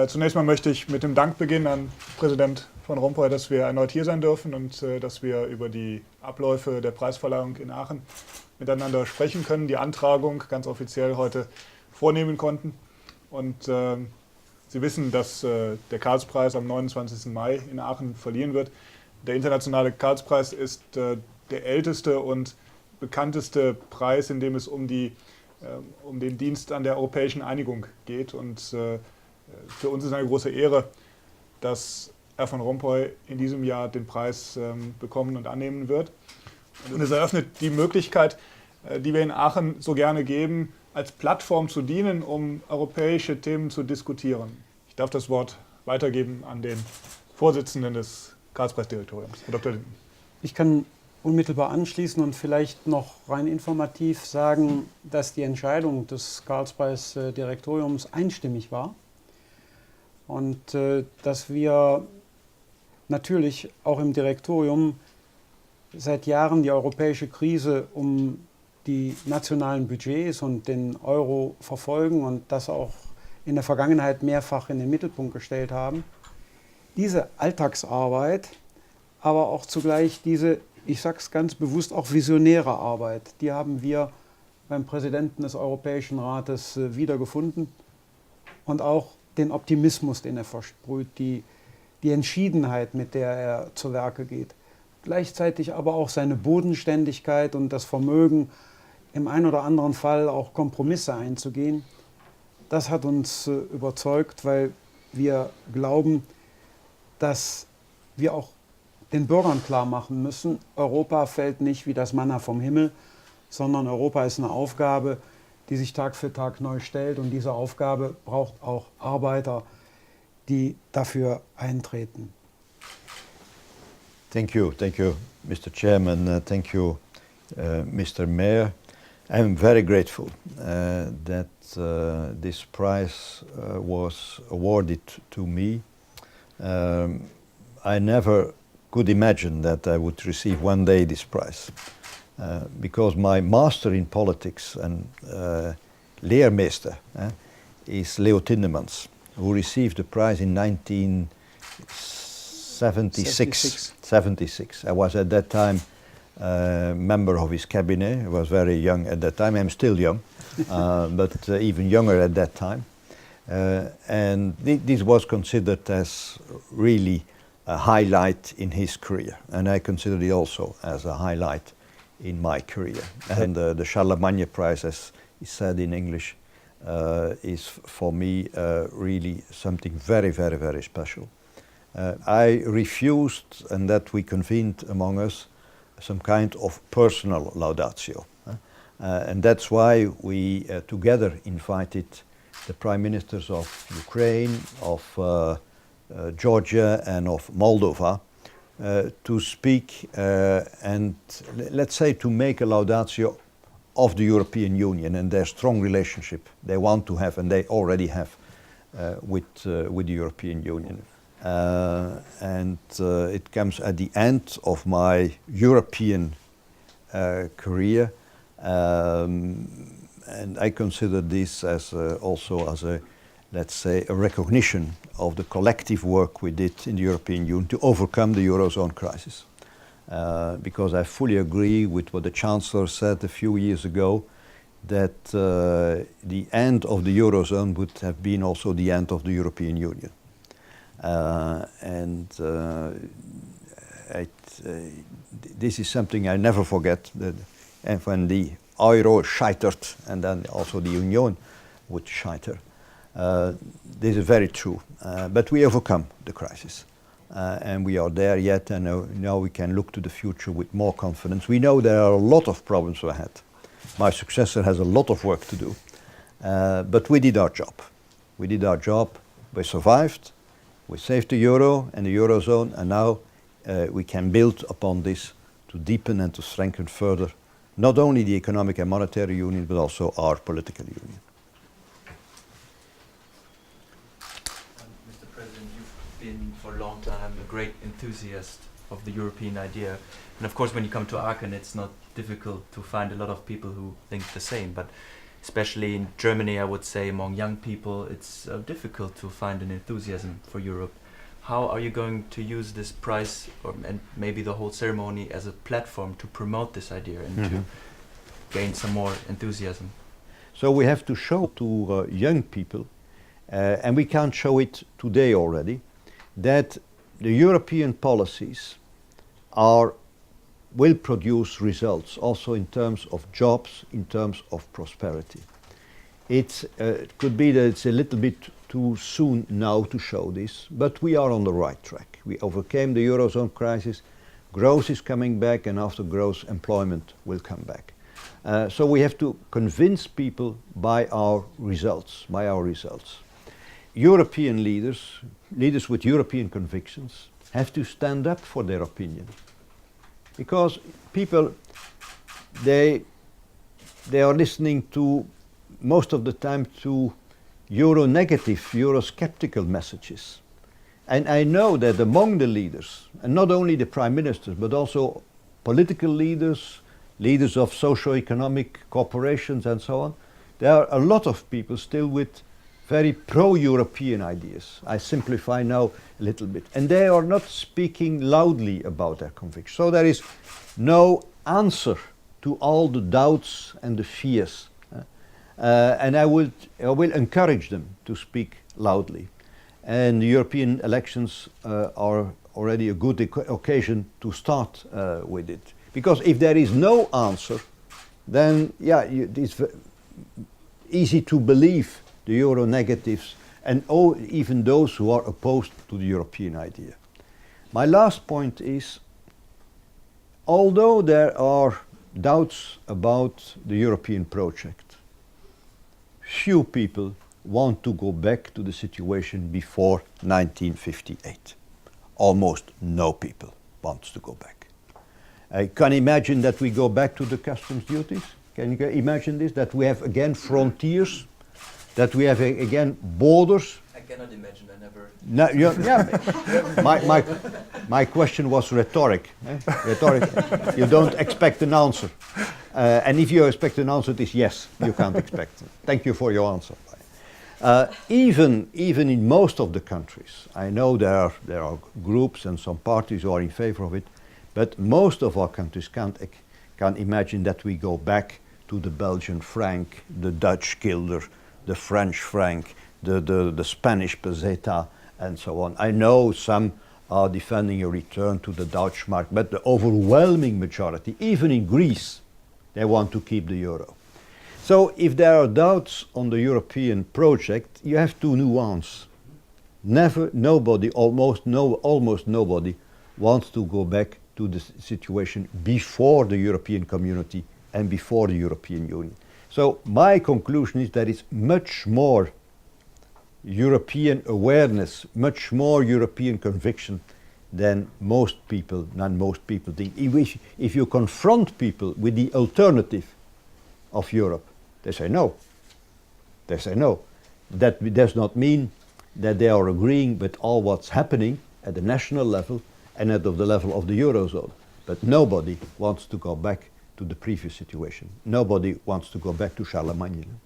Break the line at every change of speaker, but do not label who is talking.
Zunächst mal möchte ich mit dem Dank beginnen an Präsident von ROMPUY, dass wir erneut hier sein dürfen und dass wir über die Abläufe der Preisverleihung in Aachen miteinander sprechen können, die Antragung ganz offiziell heute vornehmen konnten. Und Sie wissen, dass der Karlspreis am 29. Mai in Aachen verliehen wird. Der internationale Karlspreis ist der älteste und bekannteste Preis, in dem es um den Dienst an der europäischen Einigung geht. Und für uns ist eine große Ehre, dass Herr von Rompuy in diesem Jahr den Preis bekommen und annehmen wird. Und es eröffnet die Möglichkeit, die wir in Aachen so gerne geben, als Plattform zu dienen, um europäische Themen zu diskutieren. Ich darf das Wort weitergeben an den Vorsitzenden des Karlspreisdirektoriums, Herr Dr. Linde.
Ich kann unmittelbar anschließen und vielleicht noch rein informativ sagen, dass die Entscheidung des Karlspreisdirektoriums einstimmig war und dass wir natürlich auch im Direktorium seit Jahren die europäische Krise um die nationalen Budgets und den Euro verfolgen und das auch in der Vergangenheit mehrfach in den Mittelpunkt gestellt haben. Diese Alltagsarbeit, aber auch zugleich diese, ich sage es ganz bewusst, auch visionäre Arbeit, die haben wir beim Präsidenten des Europäischen Rates wiedergefunden und auch den Optimismus, den er versprüht, die Entschiedenheit, mit der er zu Werke geht. Gleichzeitig aber auch seine Bodenständigkeit und das Vermögen, im einen oder anderen Fall auch Kompromisse einzugehen. Das hat uns überzeugt, weil wir glauben, dass wir auch den Bürgern klar machen müssen, Europa fällt nicht wie das Manna vom Himmel, sondern Europa ist eine Aufgabe, die sich Tag für Tag neu stellt. Und diese Aufgabe braucht auch Arbeiter, die dafür eintreten.
Thank you, Mr. Chairman. Thank you, Mr. Mayor. I'm very grateful that this prize was awarded to me. I never could imagine that I would receive one day this prize, because my master in politics and leermeester is Leo Tindemans, who received the prize in 1976. I was at that time member of his cabinet. I was very young at that time. I'm still young, but even younger at that time. And this was considered as really a highlight in his career, and I consider it also as a highlight in my career. And the Charlemagne Prize, as he said in English, is for me really something very, very, very special. I refused, and that we convened among us, some kind of personal laudatio. And that's why we together invited the prime ministers of Ukraine, of Georgia and of Moldova to speak and let's say to make a laudatio of the European Union and their strong relationship they want to have and they already have with the European Union. And it comes at the end of my European career, and I consider this as also as a, let's say, a recognition of the collective work we did in the European Union to overcome the Eurozone crisis. Because I fully agree with what the Chancellor said a few years ago, that the end of the Eurozone would have been also the end of the European Union. This is something I never forget, and when the Euro scheitert and then also the Union would scheiter. This is very true, but we overcome the crisis and we are there yet, and now we can look to the future with more confidence. We know there are a lot of problems ahead. My successor has a lot of work to do, but we did our job. We did our job, we survived, we saved the Euro and the Eurozone, and now we can build upon this to deepen and to strengthen further not only the economic and monetary union, but also our political union.
Mr. President, you've been for a long time a great enthusiast of the European idea. And of course, when you come to Aachen, it's not difficult to find a lot of people who think the same. But especially in Germany, I would say among young people, it's difficult to find an enthusiasm for Europe. How are you going to use this prize and maybe the whole ceremony as a platform to promote this idea and to gain some more enthusiasm?
So we have to show to young people, and we can't show it today already, that the European policies will produce results also in terms of jobs, in terms of prosperity. It could be that it's a little bit too soon now to show this, but we are on the right track. We overcame the Eurozone crisis, growth is coming back, and after growth, employment will come back. So we have to convince people by our results, European leaders with European convictions, have to stand up for their opinion. Because people, they are listening to, most of the time, to Euro-negative, Euro-skeptical messages. And I know that among the leaders, and not only the prime ministers, but also political leaders, leaders of socio-economic corporations and so on, there are a lot of people still with very pro-European ideas. I simplify now a little bit. And they are not speaking loudly about their convictions. So there is no answer to all the doubts and the fears. And I will encourage them to speak loudly. And the European elections are already a good occasion to start with it. Because if there is no answer, then it's easy to believe the Euro negatives and even those who are opposed to the European idea. My last point is, although there are doubts about the European project, few people want to go back to the situation before 1958. Almost no people wants to go back. I can imagine that we go back to the customs duties. Can you imagine this? That we have again frontiers, that we have again borders.
I cannot imagine, I never...
No, my question was rhetoric. Rhetoric. You don't expect an answer. And if you expect an answer, it is yes, you can't expect it. Thank you for your answer. Even in most of the countries, I know there are groups and some parties who are in favor of it, but most of our countries can't imagine that we go back to the Belgian franc, the Dutch guilder, the French franc, the Spanish peseta, and so on. I know some are defending a return to the Deutschmark, but the overwhelming majority, even in Greece, they want to keep the euro. So if there are doubts on the European project, you have to nuance. Almost nobody wants to go back to the situation before the European community and before the European Union. So my conclusion is that it's much more European awareness, much more European conviction than most people think. If you confront people with the alternative of Europe, they say no. They say no. That does not mean that they are agreeing with all what's happening at the national level and at the level of the Eurozone. But nobody wants to go back to the previous situation. Nobody wants to go back to Charlemagne.